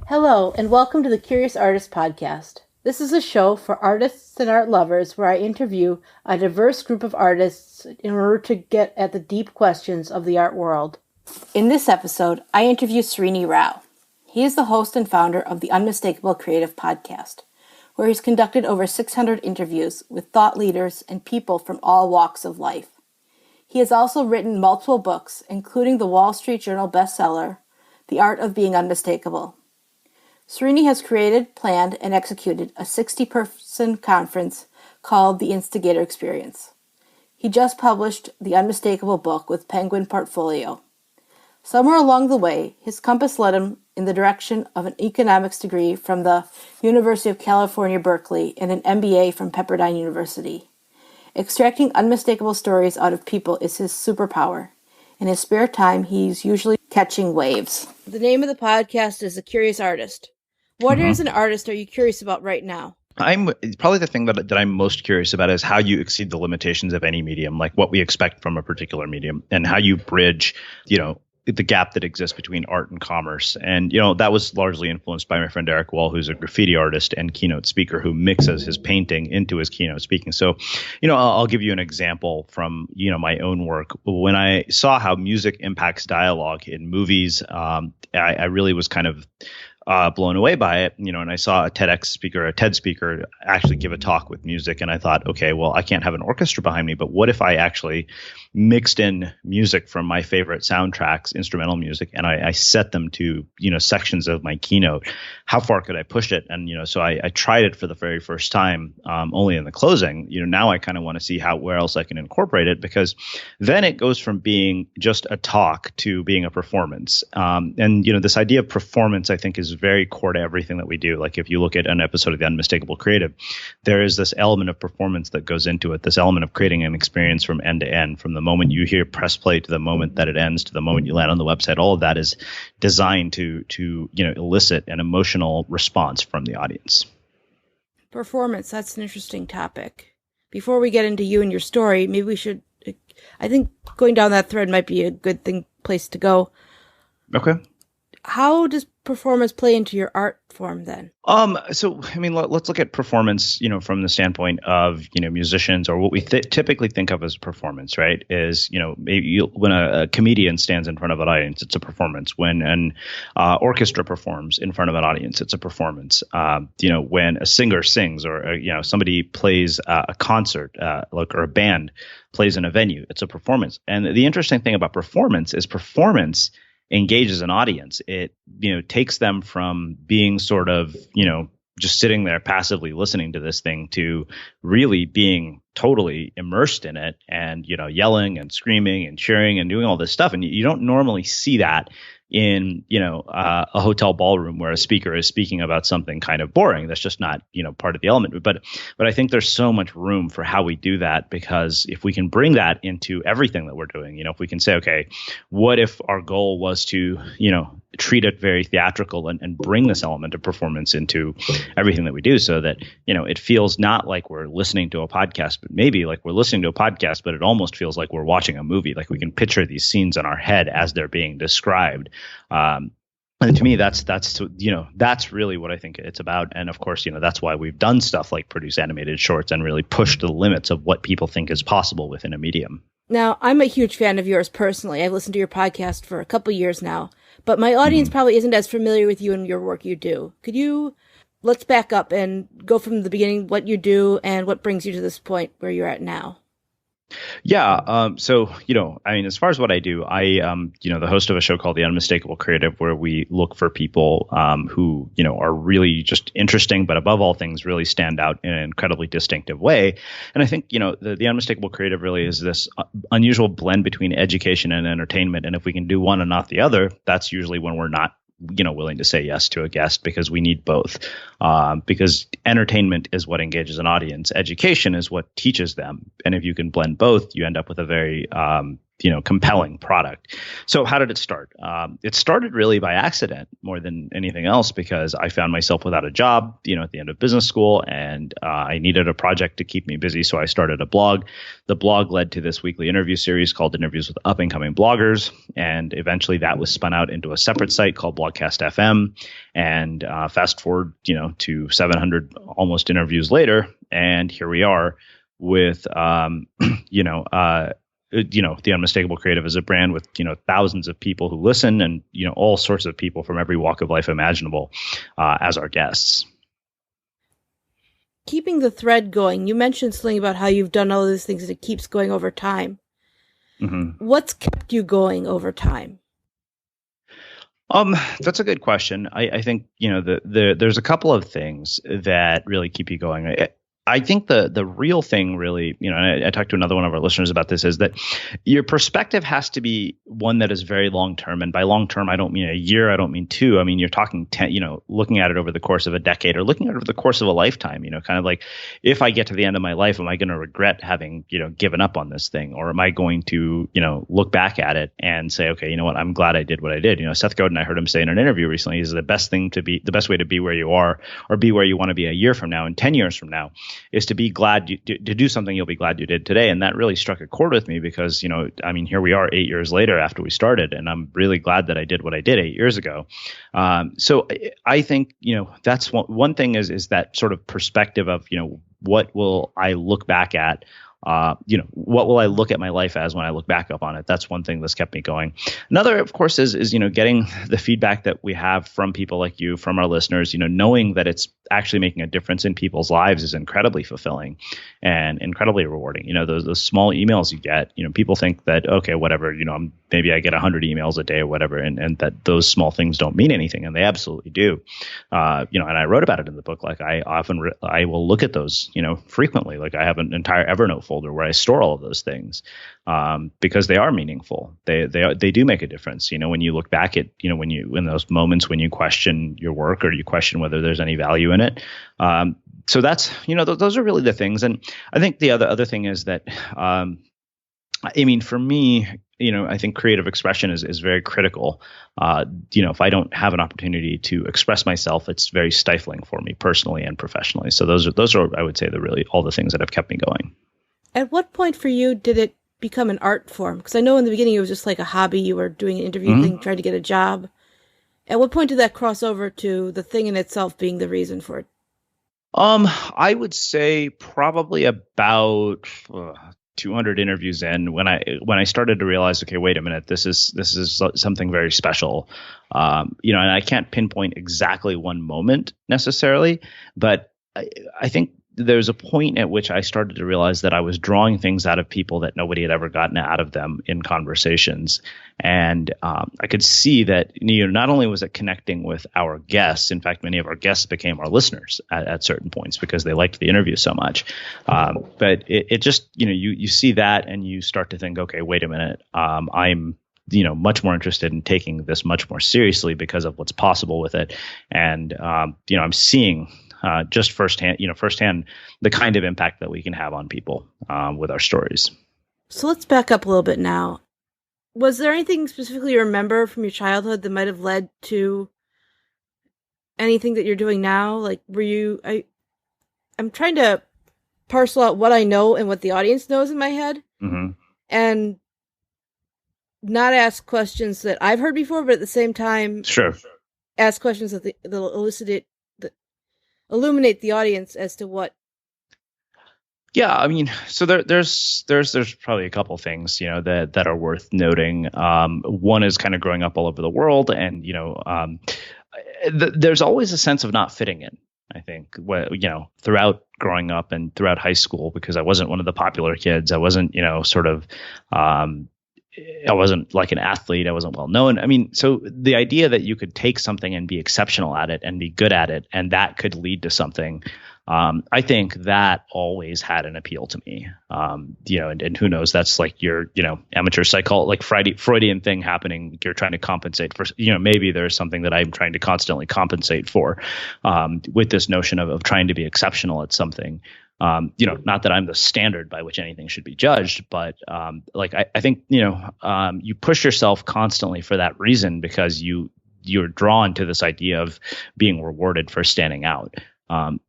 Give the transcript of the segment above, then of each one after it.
Hello, and welcome to the Curious Artist Podcast. This is a show for artists and art lovers where I interview a diverse group of artists in order to get at the deep questions of the art world. In this episode, I interview Srini Rao. He is the host and founder of the Unmistakable Creative Podcast, where he's conducted over 600 interviews with thought leaders and people from all walks of life. He has also written multiple books, including the Wall Street Journal bestseller, The Art of Being Unmistakable. Srini has created, planned, and executed a 60-person conference called the Instigator Experience. He just published the Unmistakable book with Penguin Portfolio. Somewhere along the way, his compass led him in the direction of an economics degree from the University of California, Berkeley, and an MBA from Pepperdine University. Extracting unmistakable stories out of people is his superpower. In his spare time, he's usually catching waves. The name of the podcast is The Curious Artist. What as an artist are you curious about right now? I'm probably the thing that I'm most curious about is how you exceed the limitations of any medium, like what we expect from a particular medium, and how you bridge, the gap that exists between art and commerce. And, that was largely influenced by my friend Eric Wall, who's a graffiti artist and keynote speaker who mixes his painting into his keynote speaking. So, I'll give you an example from, my own work. When I saw how music impacts dialogue in movies, I really was kind of blown away by it, and I saw a TED speaker actually give a talk with music. And I thought, okay, well, I can't have an orchestra behind me, but what if I actually mixed in music from my favorite soundtracks, instrumental music, and I set them to, sections of my keynote? How far could I push it? And, so I tried it for the very first time, only in the closing. Now I kind of want to see where else I can incorporate it, because then it goes from being just a talk to being a performance. And this idea of performance, I think, is very core to everything that we do. Like if you look at an episode of The Unmistakable Creative, there is this element of performance that goes into it, this element of creating an experience from end to end, from the moment you hear press play to the moment that it ends, to the moment you land on the website. All of that is designed to elicit an emotional response from the audience. Performance, that's an interesting topic. Before we get into you and your story, maybe we should, I think going down that thread might be a good place to go. Okay. How does performance play into your art form then? So, let's look at performance, from the standpoint of, musicians, or what we typically think of as performance, right? Is, maybe when a comedian stands in front of an audience, it's a performance. When an orchestra performs in front of an audience, it's a performance. When a singer sings, or, somebody plays a concert, or a band plays in a venue, it's a performance. And the interesting thing about performance is performance engages an audience. It, takes them from being sort of, just sitting there passively listening to this thing to really being totally immersed in it and, yelling and screaming and cheering and doing all this stuff. And you don't normally see that in, a hotel ballroom where a speaker is speaking about something kind of boring. That's just not, part of the element. But I think there's so much room for how we do that, because if we can bring that into everything that we're doing, if we can say, okay, what if our goal was to, treat it very theatrical and bring this element of performance into everything that we do, so that, it feels not like we're listening to a podcast, but maybe like we're listening to a podcast, but it almost feels like we're watching a movie. Like we can picture these scenes in our head as they're being described. And to me, that's really what I think it's about. And of course, that's why we've done stuff like produce animated shorts and really push the limits of what people think is possible within a medium. Now, I'm a huge fan of yours personally. I've listened to your podcast for a couple years now, but my audience probably isn't as familiar with you and your work you do. Let's back up and go from the beginning, what you do and what brings you to this point where you're at now. Yeah. So, as far as what I do, I, the host of a show called The Unmistakable Creative, where we look for people who, are really just interesting, but above all things, really stand out in an incredibly distinctive way. And I think, the Unmistakable Creative really is this unusual blend between education and entertainment. And if we can do one and not the other, that's usually when we're not willing to say yes to a guest, because we need both. Because entertainment is what engages an audience. Education is what teaches them. And if you can blend both, you end up with a very compelling product. So how did it start? It started really by accident more than anything else, because I found myself without a job, at the end of business school, and I needed a project to keep me busy. So I started a blog. The blog led to this weekly interview series called Interviews with Up and Coming Bloggers. And eventually that was spun out into a separate site called Blogcast FM. And fast forward, to 700 almost interviews later. And here we are with, the Unmistakable Creative as a brand with, thousands of people who listen, and, all sorts of people from every walk of life imaginable as our guests. Keeping the thread going, you mentioned something about how you've done all of these things and it keeps going over time. Mm-hmm. What's kept you going over time? That's a good question. I think, there's a couple of things that really keep you going. I think the real thing really, and I talked to another one of our listeners about this, is that your perspective has to be one that is very long term. And by long term, I don't mean a year. I don't mean two. I mean, you're talking 10, looking at it over the course of a decade, or looking at it over the course of a lifetime, kind of like, if I get to the end of my life, am I going to regret having, given up on this thing? Or am I going to, look back at it and say, okay, you know what, I'm glad I did what I did. Seth Godin, I heard him say in an interview recently, is the best way to be where you are, or be where you want to be a year from now and 10 years from now, is to be glad to do something you'll be glad you did today. And that really struck a chord with me, because, here we are 8 years later after we started, and I'm really glad that I did what I did 8 years ago. So I think, that's one thing is that sort of perspective of, what will I look back at? What will I look at my life as when I look back up on it? That's one thing that's kept me going. Another, of course, is getting the feedback that we have from people like you, from our listeners, knowing that it's actually making a difference in people's lives is incredibly fulfilling and incredibly rewarding. Those small emails you get, people think that, okay, whatever, maybe I get 100 emails a day or whatever, and that those small things don't mean anything. And they absolutely do. And I wrote about it in the book. Like I will look at those, frequently. Like I have an entire Evernote folder where I store all of those things, because they are meaningful. They do make a difference. When you look back at, in those moments when you question your work, or you question whether there's any value in it. So that's, those are really the things. And I think the other thing is that, for me, I think creative expression is very critical. If I don't have an opportunity to express myself, it's very stifling for me personally and professionally. So those are, I would say, all the things that have kept me going. At what point for you did it become an art form? Because I know in the beginning it was just like a hobby. You were doing an interview thing, trying to get a job. At what point did that cross over to the thing in itself being the reason for it? I would say probably about 200 interviews in, when I started to realize, okay, wait a minute, this is something very special. And I can't pinpoint exactly one moment necessarily, but I think there's a point at which I started to realize that I was drawing things out of people that nobody had ever gotten out of them in conversations. And I could see that, not only was it connecting with our guests, in fact, many of our guests became our listeners at certain points because they liked the interview so much. But it just, you see that and you start to think, okay, wait a minute, I'm much more interested in taking this much more seriously because of what's possible with it. And, I'm seeing just firsthand the kind of impact that we can have on people with our stories. So let's back up a little bit now. Was there anything specifically you remember from your childhood that might have led to anything that you're doing now? Like, I'm trying to parcel out what I know and what the audience knows in my head, and not ask questions that I've heard before, but at the same time, ask questions that illuminate the audience as to what. Yeah, so there's probably a couple things, that are worth noting. One is kind of growing up all over the world, and there's always a sense of not fitting in. I think, throughout growing up and throughout high school, because I wasn't one of the popular kids. I wasn't, I wasn't like an athlete. I wasn't well known. So the idea that you could take something and be exceptional at it and be good at it, and that could lead to something, I think that always had an appeal to me. And who knows, that's like your, amateur psychology, like Freudian thing happening. You're trying to compensate for, maybe there's something that I'm trying to constantly compensate for, with this notion of trying to be exceptional at something. Not that I'm the standard by which anything should be judged, but I think, you push yourself constantly for that reason, because you're drawn to this idea of being rewarded for standing out.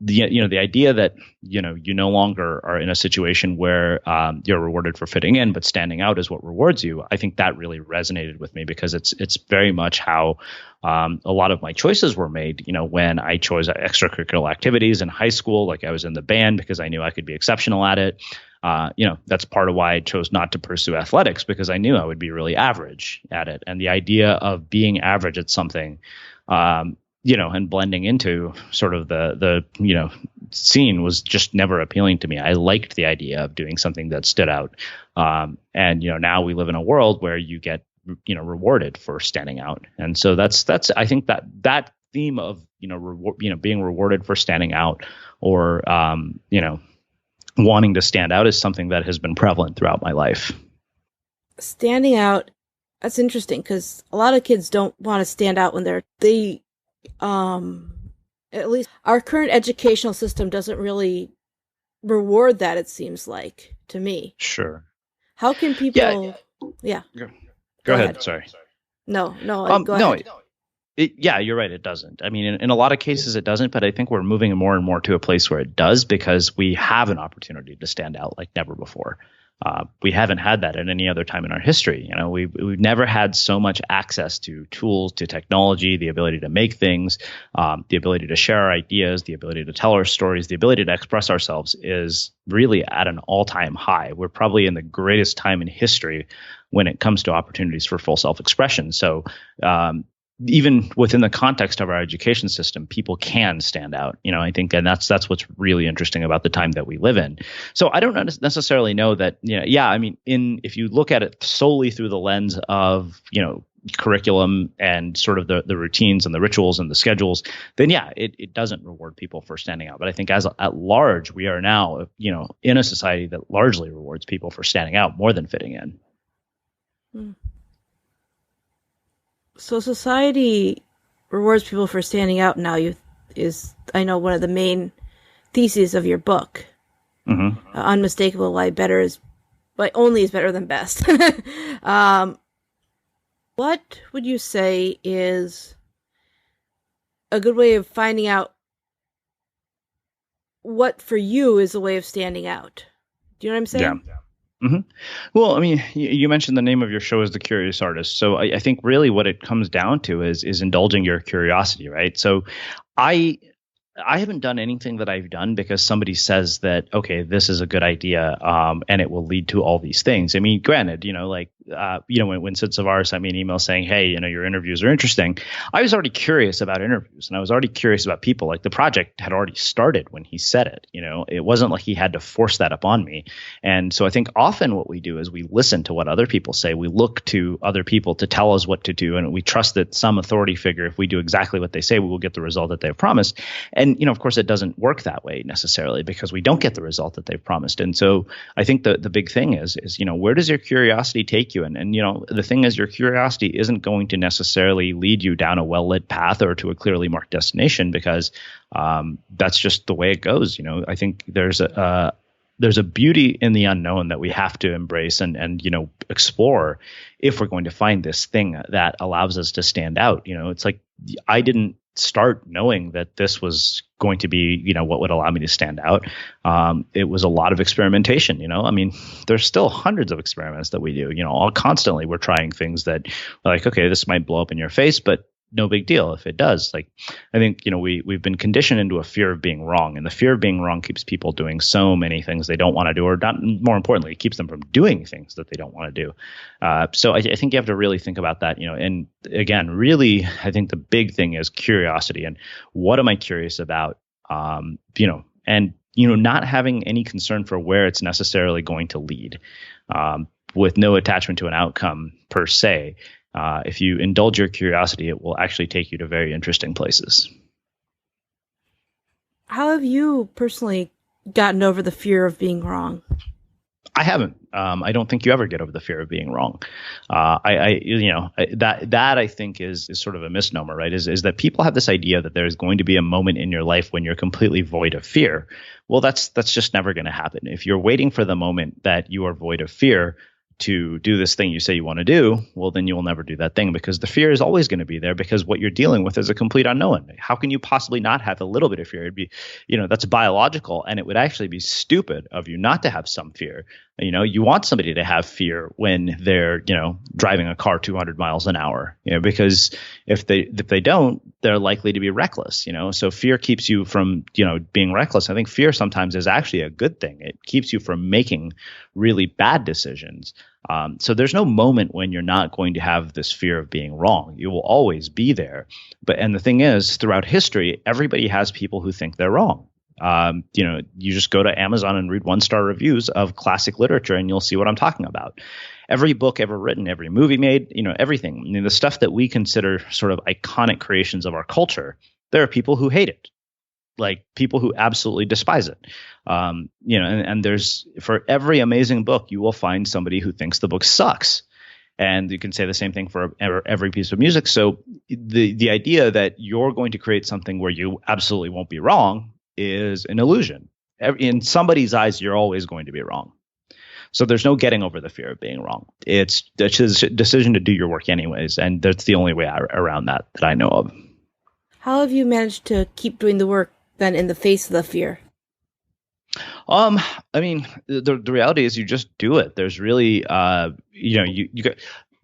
The idea that, you no longer are in a situation where you're rewarded for fitting in, but standing out is what rewards you. I think that really resonated with me, because it's very much how a lot of my choices were made. When I chose extracurricular activities in high school, like I was in the band because I knew I could be exceptional at it. That's part of why I chose not to pursue athletics, because I knew I would be really average at it. And the idea of being average at something, and blending into sort of the scene was just never appealing to me. I liked the idea of doing something that stood out. Now we live in a world where you get, rewarded for standing out. And so that's, I think that theme of, being rewarded for standing out, or, wanting to stand out, is something that has been prevalent throughout my life. Standing out, that's interesting, because a lot of kids don't want to stand out when at least our current educational system doesn't really reward that, it seems like, to me. Sure. How can people... Yeah. Go ahead. Sorry. No, go ahead. You're right. It doesn't. I mean, in a lot of cases it doesn't, but I think we're moving more and more to a place where it does, because we have an opportunity to stand out like never before. We haven't had that at any other time in our history. We've never had so much access to tools, to technology, the ability to make things, the ability to share our ideas, the ability to tell our stories, the ability to express ourselves is really at an all-time high. We're probably in the greatest time in history when it comes to opportunities for full self-expression. So, even within the context of our education system, people can stand out. I think, and that's what's really interesting about the time that we live in. So I don't necessarily know that, if you look at it solely through the lens of, curriculum and sort of the routines and the rituals and the schedules, then it doesn't reward people for standing out. But I think at large, we are now, in a society that largely rewards people for standing out more than fitting in. Hmm. So society rewards people for standing out now is, I know, one of the main theses of your book. Mm-hmm. Unmistakable why only is better than best. What would you say is a good way of finding out what for you is a way of standing out? Do you know what I'm saying? Yeah. Mm-hmm. Well, I mean, you mentioned the name of your show is The Curious Artist. So I think really what it comes down to is indulging your curiosity, right? So I haven't done anything that I've done because somebody says that, okay, this is a good idea, and it will lead to all these things. I mean, granted, when Sid Savara sent me an email saying, hey, your interviews are interesting, I was already curious about interviews, and I was already curious about people. Like, the project had already started when he said it. It wasn't like he had to force that upon me. And so I think often what we do is we listen to what other people say. We look to other people to tell us what to do, and we trust that some authority figure, if we do exactly what they say, we will get the result that they've promised. And, of course, it doesn't work that way necessarily, because we don't get the result that they've promised. And so I think the big thing is where does your curiosity take you? And the thing is, your curiosity isn't going to necessarily lead you down a well-lit path or to a clearly marked destination, because that's just the way it goes. I think there's a beauty in the unknown that we have to embrace and explore if we're going to find this thing that allows us to stand out. It's like, I didn't start knowing that this was going to be, what would allow me to stand out. It was a lot of experimentation. I mean, there's still hundreds of experiments that we do, all constantly. We're trying things that are like, okay, this might blow up in your face, but no big deal if it does. Like, I think, we've been conditioned into a fear of being wrong, and the fear of being wrong keeps people doing so many things they don't want to do, or not, more importantly, it keeps them from doing things that they don't want to do. So I think you have to really think about that, and again, really, I think the big thing is curiosity, and what am I curious about? And not having any concern for where it's necessarily going to lead, with no attachment to an outcome per se. If you indulge your curiosity, it will actually take you to very interesting places. How have you personally gotten over the fear of being wrong? I haven't. I don't think you ever get over the fear of being wrong. That I think is sort of a misnomer, right? Is that people have this idea that there's going to be a moment in your life when you're completely void of fear. Well, that's just never going to happen. If you're waiting for the moment that you are void of fear to do this thing you say you want to do, well, then you will never do that thing, because the fear is always going to be there, because what you're dealing with is a complete unknown. How can you possibly not have a little bit of fear? It'd be, that's biological, and it would actually be stupid of you not to have some fear. You want somebody to have fear when they're, driving a car 200 miles an hour, because if they don't, they're likely to be reckless, So fear keeps you from, being reckless. I think fear sometimes is actually a good thing. It keeps you from making really bad decisions. So there's no moment when you're not going to have this fear of being wrong. You will always be there. And the thing is, throughout history, everybody has people who think they're wrong. You just go to Amazon and read 1-star reviews of classic literature, and you'll see what I'm talking about. Every book ever written, every movie made, everything. The stuff that we consider sort of iconic creations of our culture, there are people who hate it, like people who absolutely despise it. And there's, for every amazing book, you will find somebody who thinks the book sucks. And you can say the same thing for every piece of music. So the idea that you're going to create something where you absolutely won't be wrong is an illusion. In somebody's eyes, you're always going to be wrong. So there's no getting over the fear of being wrong. It's a decision to do your work anyways. And that's the only way around that I know of. How have you managed to keep doing the work then in the face of the fear? I mean, the reality is you just do it. There's really, you got.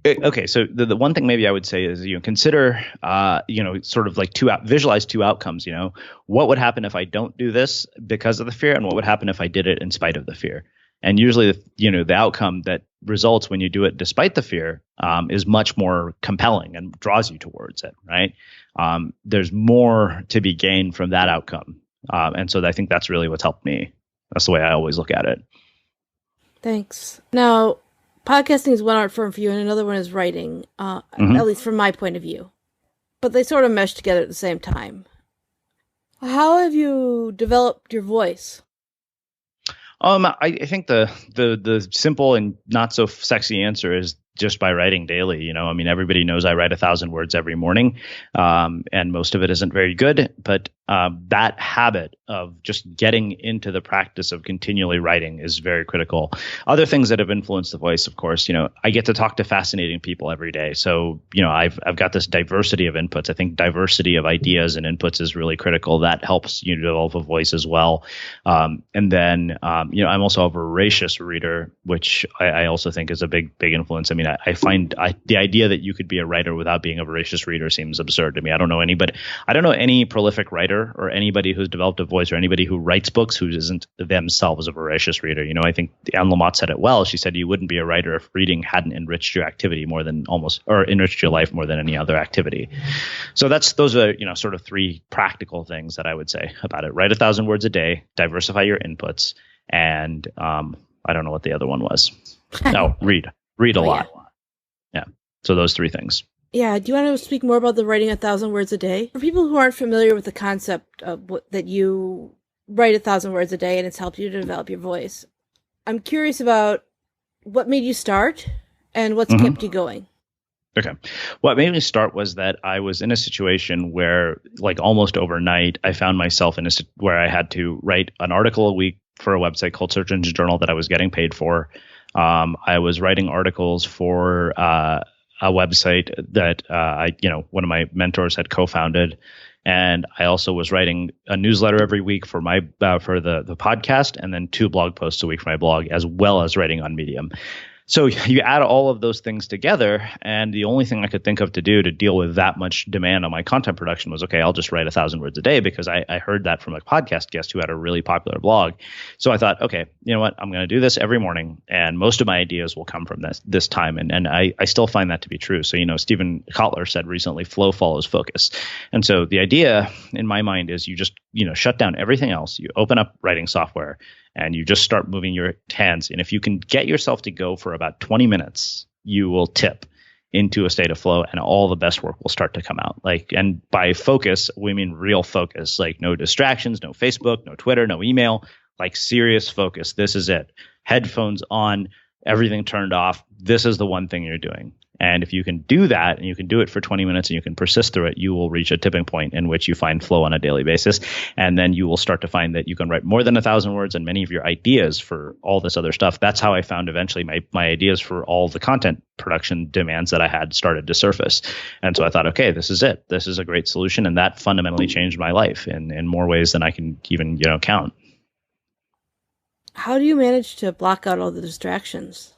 Okay, so the one thing maybe I would say is, consider, sort of like visualize two outcomes. What would happen if I don't do this because of the fear, and what would happen if I did it in spite of the fear? And usually, the outcome that results when you do it despite the fear is much more compelling and draws you towards it, right? There's more to be gained from that outcome. And so I think that's really what's helped me. That's the way I always look at it. Thanks. Now, podcasting is one art form for you, and another one is writing, at least from my point of view. But they sort of mesh together at the same time. How have you developed your voice? I think the simple and not so sexy answer is just by writing daily. Everybody knows I write 1,000 words every morning, and most of it isn't very good. But that habit of just getting into the practice of continually writing is very critical. Other things that have influenced the voice, of course, I get to talk to fascinating people every day. So, I've got this diversity of inputs. I think diversity of ideas and inputs is really critical. That helps you develop a voice as well. And then, I'm also a voracious reader, which I also think is a big influence. I find the idea that you could be a writer without being a voracious reader seems absurd to me. I don't know any prolific writer or anybody who's developed a voice or anybody who writes books who isn't themselves a voracious reader. I think Anne Lamott said it well. She said you wouldn't be a writer if reading hadn't enriched your activity enriched your life more than any other activity. So those are sort of three practical things that I would say about it. Write 1,000 words a day, diversify your inputs, and I don't know what the other one was. No, read a lot. Yeah. So those three things. Yeah. Do you want to speak more about the writing 1,000 words a day? For people who aren't familiar with the concept of that you write 1,000 words a day and it's helped you to develop your voice, I'm curious about what made you start and what's kept you going. Okay. What made me start was that I was in a situation where, like, almost overnight, I found myself where I had to write an article a week for a website called Search Engine Journal that I was getting paid for. I was writing articles for a website that one of my mentors had co-founded, and I also was writing a newsletter every week for my for the podcast, and then 2 blog posts a week for my blog, as well as writing on Medium. So you add all of those things together, and the only thing I could think of to do to deal with that much demand on my content production was, okay, I'll just write 1,000 words a day, because I heard that from a podcast guest who had a really popular blog. So I thought, okay, you know what, I'm going to do this every morning, and most of my ideas will come from this time. And I still find that to be true. So, Stephen Kotler said recently, flow follows focus. And so the idea in my mind is you just, shut down everything else. You open up writing software, and you just start moving your hands. And if you can get yourself to go for about 20 minutes, you will tip. into a state of flow, and all the best work will start to come out. Like, and by focus, we mean real focus, like no distractions, no Facebook, no Twitter, no email, like serious focus. This is it. Headphones on, everything turned off. This is the one thing you're doing. And if you can do that, and you can do it for 20 minutes and you can persist through it, you will reach a tipping point in which you find flow on a daily basis. And then you will start to find that you can write more than 1,000 words, and many of your ideas for all this other stuff. That's how I found eventually my ideas for all the content production demands that I had started to surface. And so I thought, okay, this is it. This is a great solution. And that fundamentally changed my life in more ways than I can even, count. How do you manage to block out all the distractions?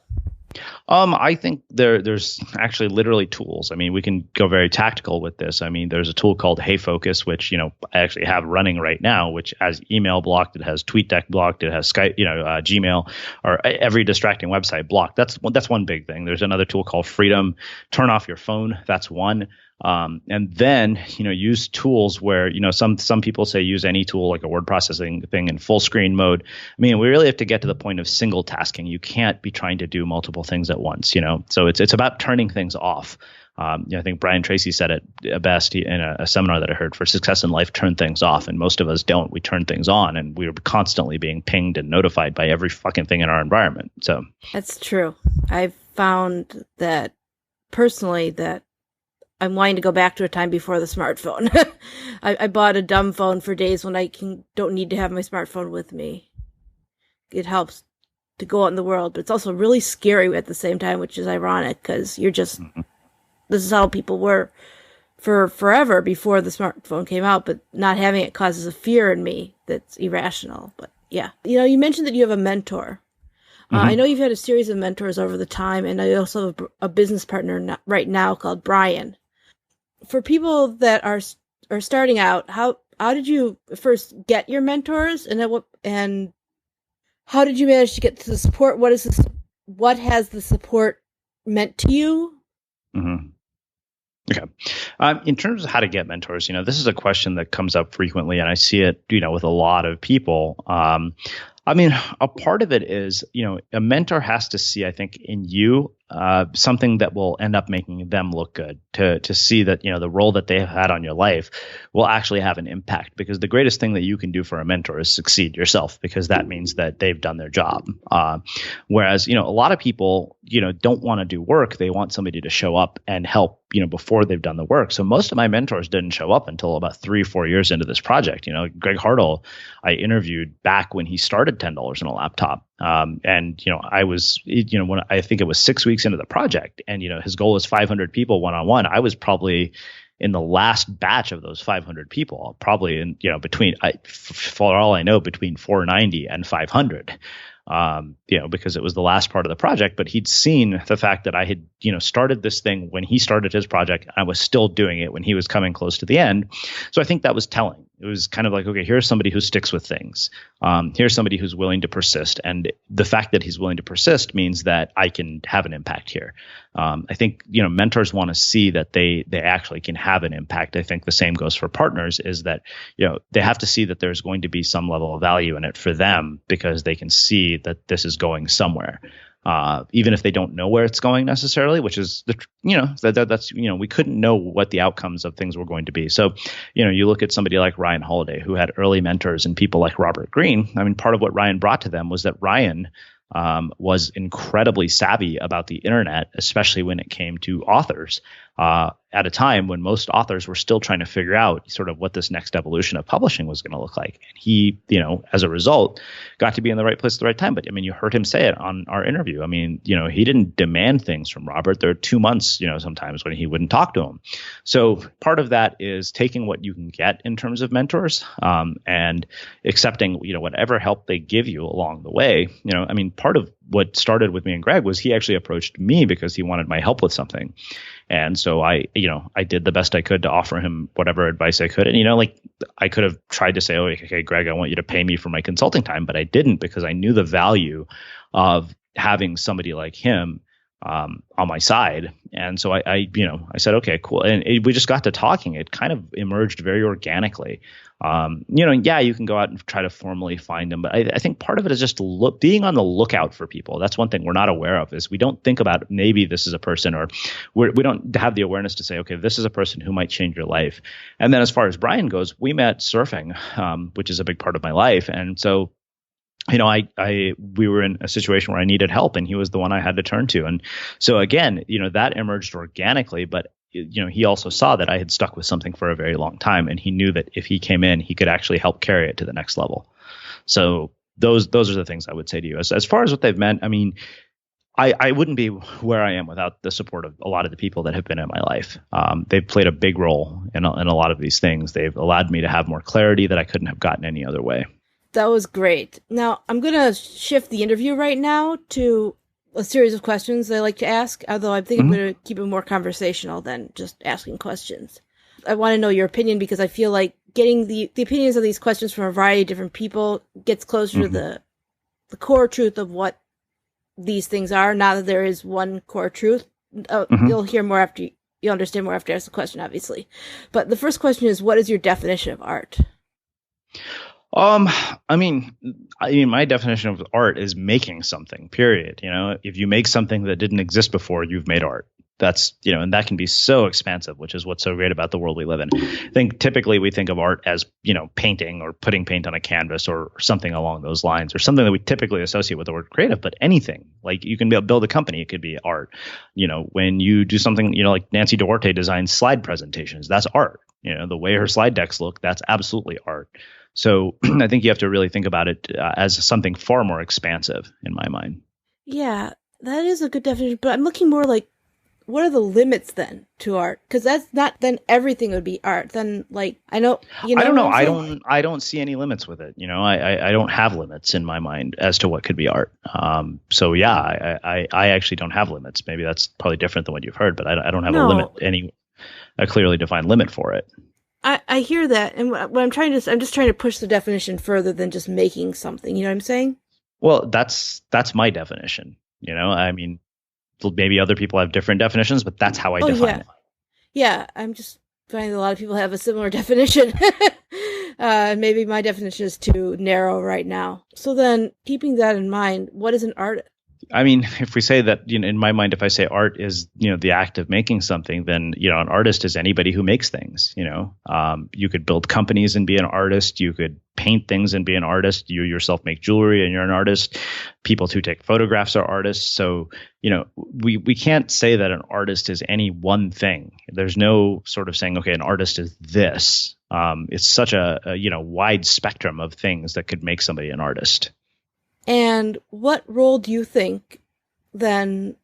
I think there's actually literally tools. I mean, we can go very tactical with this. I mean, there's a tool called Hey Focus, which, I actually have running right now, which has email blocked, it has TweetDeck blocked, it has Skype, Gmail, or every distracting website blocked. That's one big thing. There's another tool called Freedom. Turn off your phone. That's one. And then, use tools where, some people say use any tool like a word processing thing in full screen mode. I mean, we really have to get to the point of single tasking. You can't be trying to do multiple things at once, so it's about turning things off. I think Brian Tracy said it best in a seminar that I heard: for success in life, turn things off. And most of us don't. We turn things on, and we're constantly being pinged and notified by every fucking thing in our environment. So that's true. I've found that personally that I'm wanting to go back to a time before the smartphone. I bought a dumb phone for days when I don't need to have my smartphone with me. It helps to go out in the world, but it's also really scary at the same time, which is ironic because you're just, this is how people were for forever before the smartphone came out, but not having it causes a fear in me that's irrational. But yeah, you mentioned that you have a mentor. I know you've had a series of mentors over the time, and I also have a business partner right now called Brian. For people that are starting out, how did you first get your mentors, and how did you manage to get to the support? What has the support meant to you? Mm-hmm. Okay. In terms of how to get mentors, this is a question that comes up frequently, and I see it, with a lot of people. I mean, a part of it is, a mentor has to see, I think, in you something that will end up making them look good, to see that, the role that they've had on your life will actually have an impact. Because the greatest thing that you can do for a mentor is succeed yourself, because that means that they've done their job. Whereas, a lot of people, don't want to do work. They want somebody to show up and help, before they've done the work. So most of my mentors didn't show up until about 3 or 4 years into this project. Greg Hartle, I interviewed back when he started $10 on a laptop. And, I was, when I think it was 6 weeks into the project, and, his goal was 500 people one-on-one. I was probably in the last batch of those 500 people, probably in, for all I know, between 490 and 500. Because it was the last part of the project, but he'd seen the fact that I had, started this thing when he started his project. I was still doing it when he was coming close to the end. So I think that was telling. It was kind of like, okay, here's somebody who sticks with things. Here's somebody who's willing to persist. And the fact that he's willing to persist means that I can have an impact here. I think, mentors want to see that they actually can have an impact. I think the same goes for partners, is that, they have to see that there's going to be some level of value in it for them, because they can see that this is going somewhere. Even if they don't know where it's going necessarily, which is that's we couldn't know what the outcomes of things were going to be. So, you look at somebody like Ryan Holiday, who had early mentors and people like Robert Greene. I mean, part of what Ryan brought to them was that Ryan was incredibly savvy about the internet, especially when it came to authors. At a time when most authors were still trying to figure out sort of what this next evolution of publishing was going to look like. And he, as a result, got to be in the right place at the right time. But I mean, you heard him say it on our interview. I mean, he didn't demand things from Robert. There are 2 months, sometimes when he wouldn't talk to him. So part of that is taking what you can get in terms of mentors, and accepting, whatever help they give you along the way. I mean, part of what started with me and Greg was he actually approached me because he wanted my help with something. And so I did the best I could to offer him whatever advice I could. And, I could have tried to say, oh, okay, Greg, I want you to pay me for my consulting time, but I didn't, because I knew the value of having somebody like him on my side. And so I said, okay, cool. And we just got to talking. It kind of emerged very organically. Yeah, you can go out and try to formally find them, but I think part of it is just being on the lookout for people. That's one thing we're not aware of, is we don't think about maybe this is a person, or we don't have the awareness to say, okay, this is a person who might change your life. And then as far as Brian goes, we met surfing, which is a big part of my life. And so we were in a situation where I needed help, and he was the one I had to turn to. And so again, that emerged organically, but he also saw that I had stuck with something for a very long time, and he knew that if he came in, he could actually help carry it to the next level. So those are the things I would say to you. As far as what they've meant, I mean, I wouldn't be where I am without the support of a lot of the people that have been in my life. They've played a big role in a lot of these things. They've allowed me to have more clarity that I couldn't have gotten any other way. That was great. Now, I'm going to shift the interview right now to a series of questions I like to ask, although I think I'm going to keep it more conversational than just asking questions. I want to know your opinion, because I feel like getting the opinions of these questions from a variety of different people gets closer to the core truth of what these things are. Not that there is one core truth. You'll hear more after you'll understand more after I ask the question, obviously. But the first question is, what is your definition of art? I mean, my definition of art is making something, period. If you make something that didn't exist before, you've made art. That's, and that can be so expansive, which is what's so great about the world we live in. I think typically we think of art as, painting or putting paint on a canvas or something along those lines, or something that we typically associate with the word creative. But anything, like you can build a company, it could be art. When you do something, like Nancy Duarte designs slide presentations, that's art. The way her slide decks look, that's absolutely art. So I think you have to really think about it as something far more expansive in my mind. Yeah, that is a good definition. But I'm looking more like, what are the limits then to art? Because that's not, then everything would be art. Then, like, I don't know. I don't see any limits with it. I don't have limits in my mind as to what could be art. So yeah, I actually don't have limits. Maybe that's probably different than what you've heard, but I don't have a clearly defined limit for it. I hear that, and what I'm just trying to push the definition further than just making something. You know what I'm saying? Well, that's my definition. I mean, maybe other people have different definitions, but that's how I define it. Yeah, I'm just finding a lot of people have a similar definition. Maybe my definition is too narrow right now. So then, keeping that in mind, what is an artist? I mean, if we say that, in my mind, if I say art is, the act of making something, then, an artist is anybody who makes things. You could build companies and be an artist. You could paint things and be an artist. You yourself make jewelry and you're an artist. People who take photographs are artists. So, we can't say that an artist is any one thing. There's no sort of saying, okay, an artist is this. It's such a wide spectrum of things that could make somebody an artist. And what role do you think, then,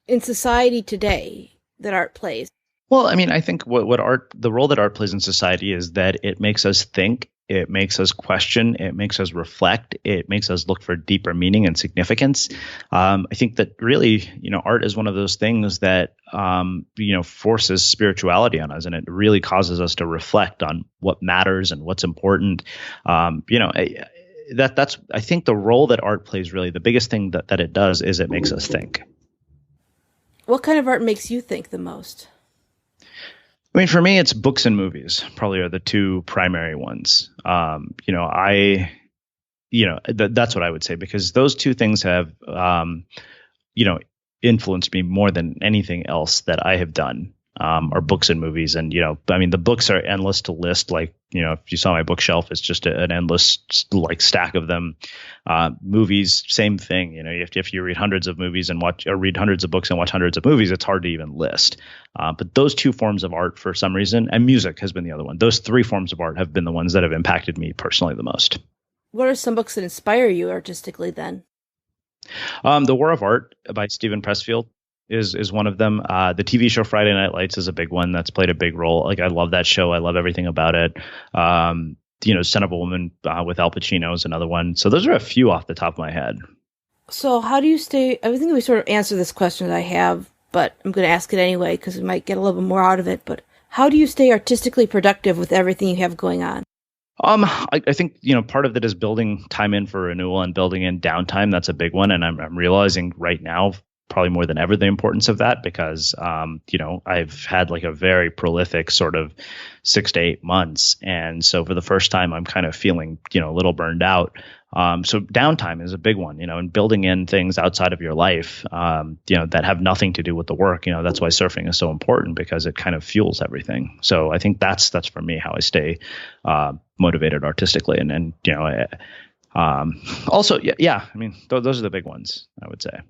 in society today that art plays? Well, I mean, I think the role that art plays in society is that it makes us think, it makes us question, it makes us reflect, it makes us look for deeper meaning and significance. I think that really, art is one of those things that, forces spirituality on us, and it really causes us to reflect on what matters and what's important. That's I think the role that art plays, really the biggest thing that it does is it makes us think. What kind of art makes you think the most? I mean, for me, it's books and movies probably are the two primary ones. That's what I would say, because those two things have, influenced me more than anything else that I have done. Are books and movies. And, the books are endless to list. Like, if you saw my bookshelf, it's just an endless stack of them. Movies, same thing. If you read hundreds of movies and read hundreds of books and watch hundreds of movies, it's hard to even list. But those two forms of art, for some reason, and music has been the other one. Those three forms of art have been the ones that have impacted me personally the most. What are some books that inspire you artistically then? The War of Art by Stephen Pressfield is one of them. The TV show Friday Night Lights is a big one that's played a big role. Like, I love that show. I love everything about it. Son of a Woman with Al Pacino is another one. So those are a few off the top of my head. So how do you stay? I think we sort of answered this question that I have, but I'm going to ask it anyway because we might get a little bit more out of it. But how do you stay artistically productive with everything you have going on? I think, part of it is building time in for renewal and building in downtime. That's a big one. And I'm realizing right now, probably more than ever the importance of that because, I've had like a very prolific sort of 6 to 8 months. And so for the first time, I'm kind of feeling, a little burned out. So downtime is a big one, and building in things outside of your life, that have nothing to do with the work. That's why surfing is so important because it kind of fuels everything. So I think that's for me how I stay motivated artistically. Also, yeah. I mean, those are the big ones, I would say.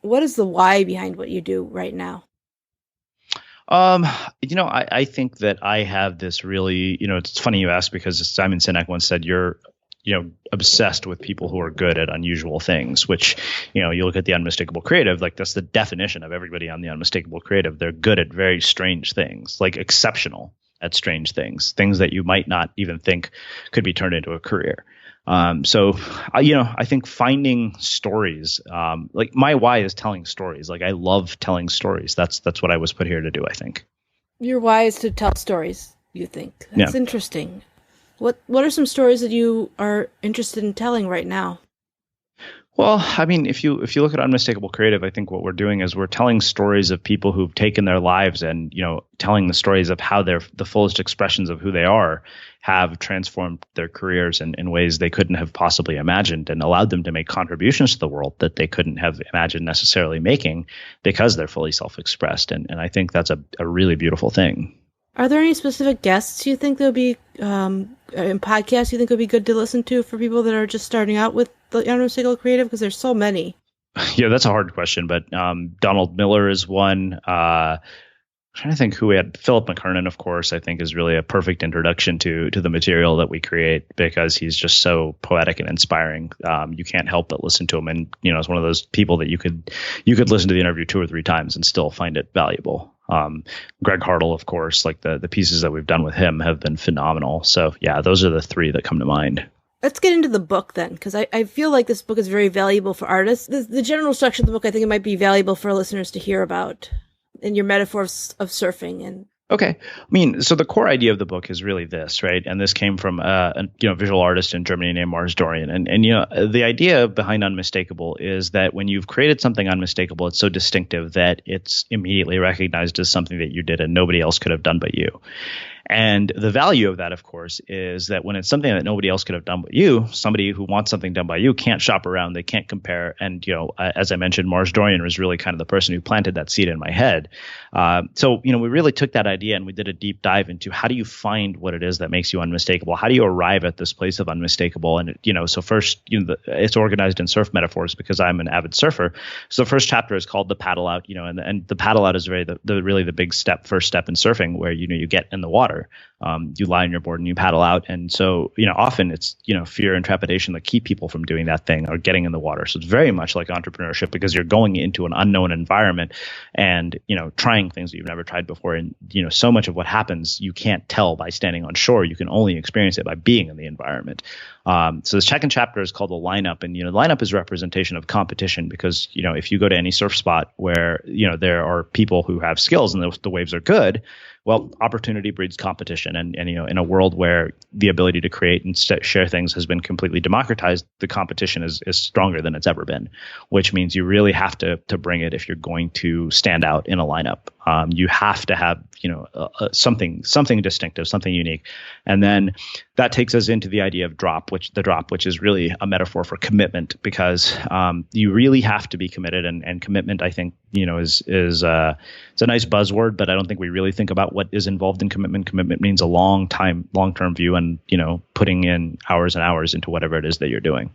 What is the why behind what you do right now? I think that I have this really, it's funny you ask because Simon Sinek once said you're, obsessed with people who are good at unusual things, which, you look at the Unmistakable Creative, like that's the definition of everybody on the Unmistakable Creative. They're good at very strange things, like exceptional at strange things that you might not even think could be turned into a career. I think finding stories, like my why is telling stories. Like I love telling stories. That's what I was put here to do, I think. Your why is to tell stories, you think? That's interesting. What are some stories that you are interested in telling right now? Well, I mean, if you look at Unmistakable Creative, I think what we're doing is we're telling stories of people who've taken their lives and, telling the stories of how the fullest expressions of who they are have transformed their careers in ways they couldn't have possibly imagined and allowed them to make contributions to the world that they couldn't have imagined necessarily making because they're fully self-expressed. And I think that's a really beautiful thing. Are there any specific guests you think there'll be in podcasts you think would be good to listen to for people that are just starting out with the Unmistakable Creative? Because there's so many. Yeah, that's a hard question, but Donald Miller is one. I'm trying to think who we had. Philip McKernan, of course, I think is really a perfect introduction to the material that we create because he's just so poetic and inspiring. You can't help but listen to him, and it's one of those people that you could listen to the interview 2 or 3 times and still find it valuable. Greg Hartle, of course, like the pieces that we've done with him have been phenomenal. So yeah, those are the 3 that come to mind. Let's get into the book then, because I feel like this book is very valuable for artists. The general structure of the book, I think it might be valuable for listeners to hear about in your metaphors of surfing. And okay. I mean, so the core idea of the book is really this, right? And this came from a visual artist in Germany named Mars Dorian. And the idea behind Unmistakable is that when you've created something unmistakable, it's so distinctive that it's immediately recognized as something that you did and nobody else could have done but you. And the value of that, of course, is that when it's something that nobody else could have done but you, somebody who wants something done by you can't shop around, they can't compare. And, as I mentioned, Mars Dorian was really kind of the person who planted that seed in my head. So we really took that idea and we did a deep dive into how do you find what it is that makes you unmistakable? How do you arrive at this place of unmistakable? And, so first, it's organized in surf metaphors because I'm an avid surfer. So the first chapter is called The Paddle Out, and the paddle out is really the big first step in surfing where, you get in the water. You lie on your board and you paddle out. And so, often it's, fear and trepidation that keep people from doing that thing or getting in the water. So it's very much like entrepreneurship because you're going into an unknown environment and, trying things that you've never tried before. And, so much of what happens, you can't tell by standing on shore. You can only experience it by being in the environment. So the second chapter is called The Lineup. And, the lineup is a representation of competition because, if you go to any surf spot where, there are people who have skills and the waves are good, well, opportunity breeds competition. And in a world where the ability to create and share things has been completely democratized, the competition is stronger than it's ever been, which means you really have to bring it if you're going to stand out in a lineup. You have to have, something distinctive, something unique. And then that takes us into the idea of drop, which is really a metaphor for commitment because you really have to be committed. And commitment, I think, is it's a nice buzzword, but I don't think we really think about what is involved in commitment. Commitment means a long-term view and, putting in hours and hours into whatever it is that you're doing.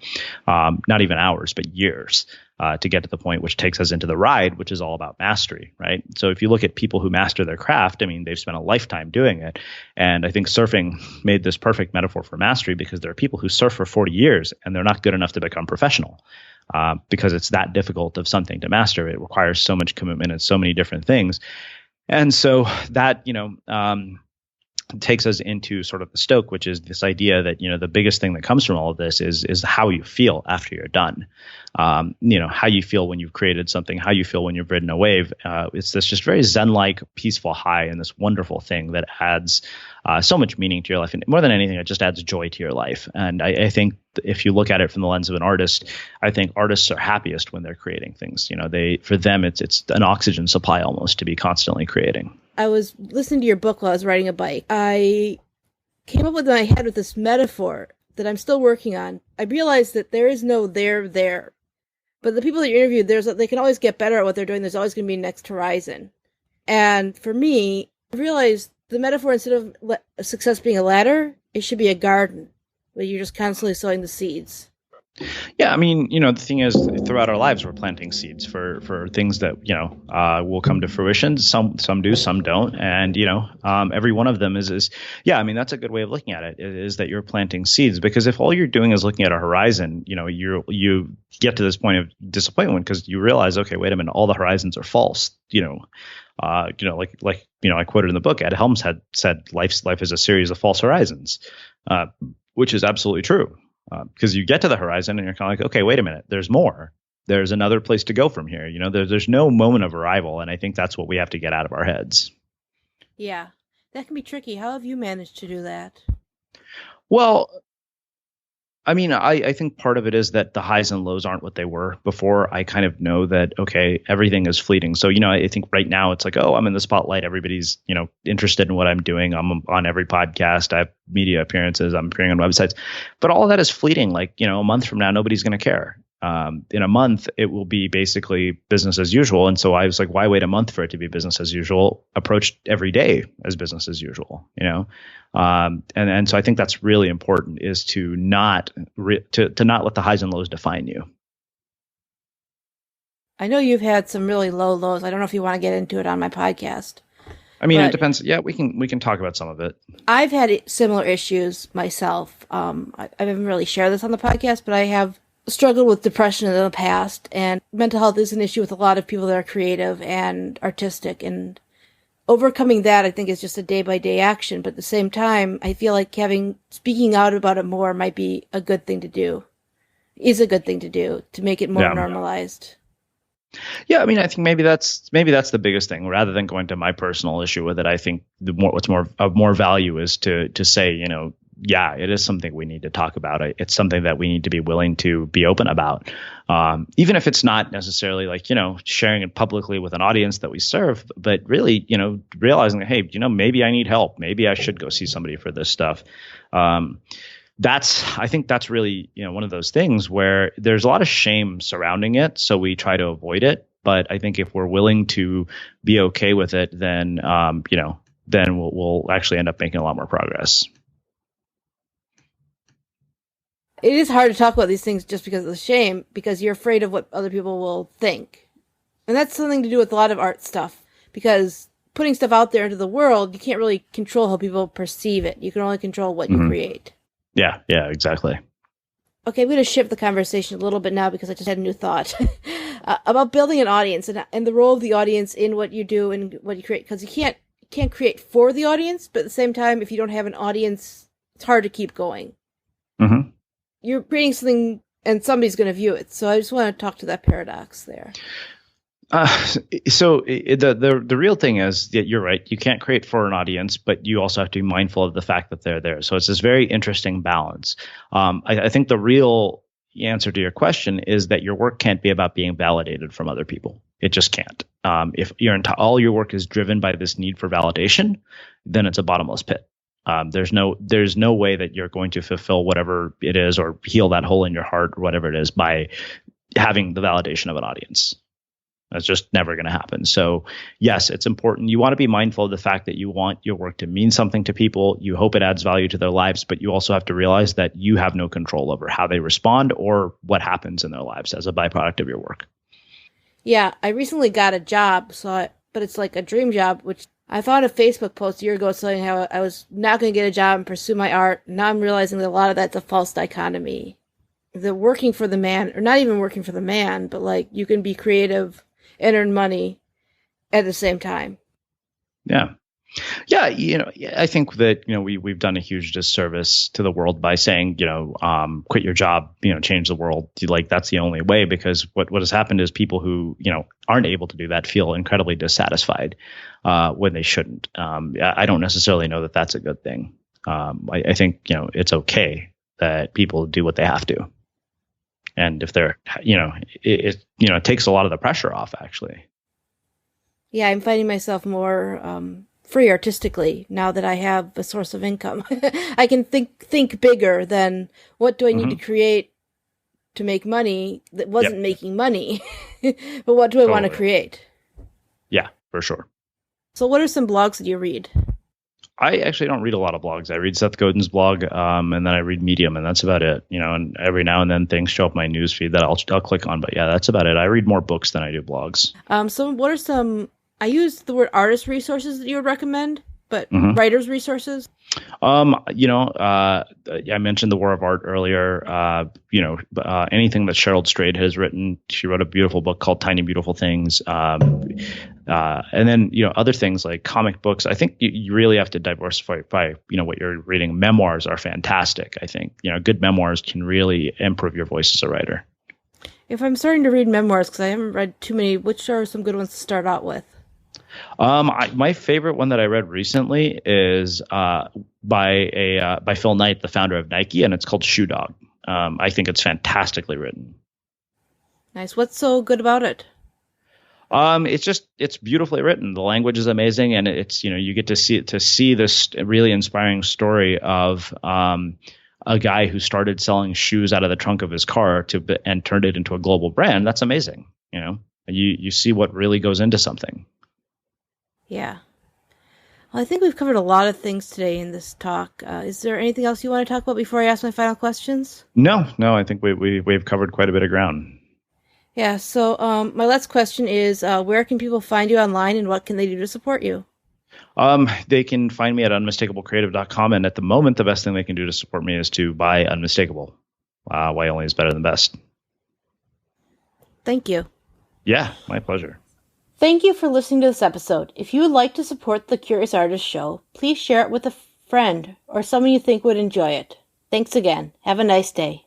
Not even hours, but years. To get to the point, which takes us into the ride, which is all about mastery, right? So if you look at people who master their craft, I mean, they've spent a lifetime doing it. And I think surfing made this perfect metaphor for mastery because there are people who surf for 40 years and they're not good enough to become professional because it's that difficult of something to master. It requires so much commitment and so many different things. And so that, takes us into sort of the stoke, which is this idea that, the biggest thing that comes from all of this is how you feel after you're done. How you feel when you've created something, how you feel when you've ridden a wave. It's this just very zen-like, peaceful high and this wonderful thing that adds so much meaning to your life. And more than anything, it just adds joy to your life. And I think, if you look at it from the lens of an artist, I think artists are happiest when they're creating things. For them, it's an oxygen supply almost to be constantly creating. I was listening to your book while I was riding a bike. I came up with in my head with this metaphor that I'm still working on. I realized that there is no there. But the people that you interviewed, they can always get better at what they're doing. There's always going to be a next horizon. And for me, I realized the metaphor, instead of success being a ladder, it should be a garden where you're just constantly sowing the seeds. Yeah, the thing is, throughout our lives, we're planting seeds for things that will come to fruition. Some do, some don't, and every one of them is that's a good way of looking at it. Is that you're planting seeds, because if all you're doing is looking at a horizon, you get to this point of disappointment because you realize, okay, wait a minute, all the horizons are false. I quoted in the book, Ed Helms had said, life is a series of false horizons, which is absolutely true. Because you get to the horizon and you're kind of like, okay, wait a minute, there's more. There's another place to go from here. There's no moment of arrival. And I think that's what we have to get out of our heads. Yeah, that can be tricky. How have you managed to do that? Well, I think part of it is that the highs and lows aren't what they were before. I kind of know that, okay, everything is fleeting. So, I think right now it's like, oh, I'm in the spotlight. Everybody's, interested in what I'm doing. I'm on every podcast. I have media appearances. I'm appearing on websites. But all of that is fleeting. Like, a month from now, nobody's going to care. In a month, it will be basically business as usual. And so I was like, why wait a month for it to be business as usual? Approach every day as business as usual, and so I think that's really important, is to not to not let the highs and lows define you. I know you've had some really low lows. I don't know if you want to get into it on my podcast. It depends. Yeah, we can talk about some of it. I've had similar issues myself. I haven't really shared this on the podcast, but I have struggled with depression in the past, and mental health is an issue with a lot of people that are creative and artistic, and overcoming that, I think, is just a day-by-day action. But at the same time, I feel like speaking out about it more might be a good thing to do, to make it more normalized. Yeah, I think maybe that's the biggest thing. Rather than going to my personal issue with it, I think what's of more value is to say, yeah, it is something we need to talk about. It's something that we need to be willing to be open about, even if it's not necessarily like, sharing it publicly with an audience that we serve, but really, realizing that, hey, maybe I need help. Maybe I should go see somebody for this stuff. I think that's really, one of those things where there's a lot of shame surrounding it. So we try to avoid it. But I think if we're willing to be okay with it, then, then we'll actually end up making a lot more progress. It is hard to talk about these things just because of the shame, because you're afraid of what other people will think. And that's something to do with a lot of art stuff, because putting stuff out there into the world, you can't really control how people perceive it. You can only control what you create. Yeah, exactly. Okay, I'm going to shift the conversation a little bit now because I just had a new thought about building an audience and the role of the audience in what you do and what you create. Because you can't create for the audience, but at the same time, if you don't have an audience, it's hard to keep going. Mm-hmm. You're creating something and somebody's going to view it. So I just want to talk to that paradox there. So the real thing is that you're right. You can't create for an audience, but you also have to be mindful of the fact that they're there. So it's this very interesting balance. I think the real answer to your question is that your work can't be about being validated from other people. It just can't. If all your work is driven by this need for validation, then it's a bottomless pit. There's no way that you're going to fulfill whatever it is or heal that hole in your heart or whatever it is by having the validation of an audience. That's just never going to happen. So yes, it's important. You want to be mindful of the fact that you want your work to mean something to people. You hope it adds value to their lives, but you also have to realize that you have no control over how they respond or what happens in their lives as a byproduct of your work. Yeah, I recently got a job, but it's like a dream job, which I found a Facebook post a year ago saying how I was not going to get a job and pursue my art. Now I'm realizing that a lot of that's a false dichotomy. The working for the man, or not even working for the man, but like you can be creative and earn money at the same time. Yeah. Yeah. I think that, we've done a huge disservice to the world by saying, quit your job, change the world. Like that's the only way, because what has happened is people who, aren't able to do that feel incredibly dissatisfied when they shouldn't. I don't necessarily know that that's a good thing. I think, it's okay that people do what they have to. And if they're, it takes a lot of the pressure off, actually. Yeah, I'm finding myself more free artistically now that I have a source of income. I can think bigger than what do I need to create to make money that wasn't making money, but what do I want to create? Yeah, for sure. So what are some blogs that you read? I actually don't read a lot of blogs. I read Seth Godin's blog, and then I read Medium, and that's about it. And every now and then things show up my newsfeed that I'll click on. But yeah, that's about it. I read more books than I do blogs. So what are some? I use the word artist resources that you would recommend, but writers resources. I mentioned the War of Art earlier. Anything that Cheryl Strayed has written. She wrote a beautiful book called Tiny Beautiful Things. And then, other things like comic books. I think you really have to diversify by, what you're reading. Memoirs are fantastic. I think, good memoirs can really improve your voice as a writer. If I'm starting to read memoirs, because I haven't read too many, which are some good ones to start out with? My favorite one that I read recently is by Phil Knight, the founder of Nike, and it's called Shoe Dog. I think it's fantastically written. Nice. What's so good about it? It's beautifully written. The language is amazing, and it's you get to see this really inspiring story of a guy who started selling shoes out of the trunk of his car and turned it into a global brand. That's amazing. You see what really goes into something. Yeah. Well, I think we've covered a lot of things today in this talk. Is there anything else you want to talk about before I ask my final questions? No. I think we've covered quite a bit of ground. Yeah. So my last question is, where can people find you online, and what can they do to support you? They can find me at unmistakablecreative.com. And at the moment, the best thing they can do to support me is to buy Unmistakable. Why only is better than best. Thank you. Yeah, my pleasure. Thank you for listening to this episode. If you would like to support the Curious Artist Show, please share it with a friend or someone you think would enjoy it. Thanks again. Have a nice day.